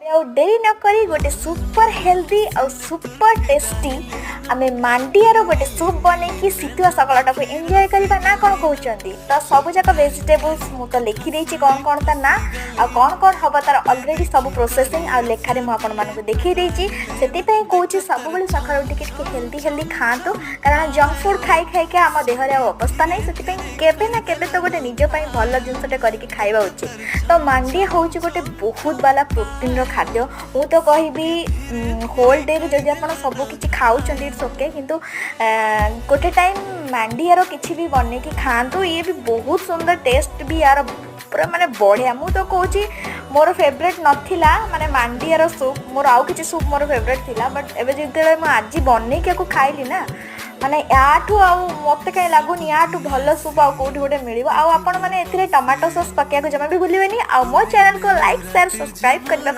ଆଉ ଡେରି ନ କରି ଗୋଟେ ସୁପର ହେଲ୍ଦି ଆଉ ସୁପର ଟେଷ୍ଟି ଆମେ ମାଣ୍ଡିଆର ଗୋଟେ ସୁପ୍ ବନେଇକି ଶୀତୁଆ ସକାଳଟାକୁ ଏନ୍ଜୟ କରିବା ନା କ'ଣ କହୁଛନ୍ତି? ତ ସବୁଯାକ ଭେଜିଟେବୁଲ୍ସ ମୁଁ ତ ଲେଖିଦେଇଛି କ'ଣ କ'ଣ ତା ନା ଆଉ କ'ଣ ହେବ ତାର ଅଲରେଡ଼ି ସବୁ ପ୍ରୋସେସିଂ ଆଉ ଲେଖାରେ ମୁଁ ଆପଣମାନଙ୍କୁ ଦେଖେଇ ଦେଇଛି। ସେଥିପାଇଁ କହୁଛି ସବୁବେଳେ ସକାଳୁ ଟିକେ ହେଲ୍ଦି ଖାଆନ୍ତୁ, କାରଣ ଜଙ୍କ ଫୁଡ଼୍ ଖାଇକା ଆମ ଦେହରେ ଆଉ ଅବସ୍ଥା ନାହିଁ। ସେଥିପାଇଁ କେବେ ନା କେବେ ତ ଗୋଟେ ନିଜ ପାଇଁ ଭଲ ଜିନିଷଟେ କରିକି ଖାଇବା ଉଚିତ। ତ ମାଣ୍ଡିଆ ହେଉଛି ଗୋଟେ ବହୁତ ବାଲା ପ୍ରୋଟିନ୍ର ଖାଦ୍ୟ। ମୁଁ ତ କହିବି ହୋଲ୍ ଡେରେ ଯଦି ଆପଣ ସବୁ କିଛି ଖାଉଛନ୍ତି ଇଟ୍ସ ଓକେ, କିନ୍ତୁ ଗୋଟେ ଟାଇମ୍ ମାଣ୍ଡିଆର କିଛି ବି ବନେଇକି ଖାଆନ୍ତୁ। ଇଏ ବି ବହୁତ ସୁନ୍ଦର, ଟେଷ୍ଟ ବି ୟାର ପୁରା ମାନେ ବଢ଼ିଆ। ମୁଁ ତ କହୁଛି ମୋର ଫେଭରେଟ୍ ନଥିଲା ମାନେ ମାଣ୍ଡିଆର ସୁପ୍, ମୋର ଆଉ କିଛି ସୁପ୍ ମୋର ଫେଭରେଟ୍ ଥିଲା। ବଟ୍ ଏବେ ଯେତେବେଳେ ମୁଁ ଆଜି ବନେଇକି ଆକୁ ଖାଇଲି ନା, ମାନେ ୟାଠୁ ଆଉ ମୋତେ କାହିଁ ଲାଗୁନି ୟାଠୁ ଭଲ ସୁପ୍ ଆଉ କେଉଁଠି ଗୋଟେ ମିଳିବ। ଆଉ ଆପଣମାନେ ଏଥିରେ ଟମାଟୋ ସସ୍ ପକାଇବାକୁ ଜମା ବି ଭୁଲିବେନି। ଆଉ ମୋ ଚ୍ୟାନେଲ୍କୁ ଲାଇକ୍ ସେୟାର ସବସ୍କ୍ରାଇବ୍ କରିବାକୁ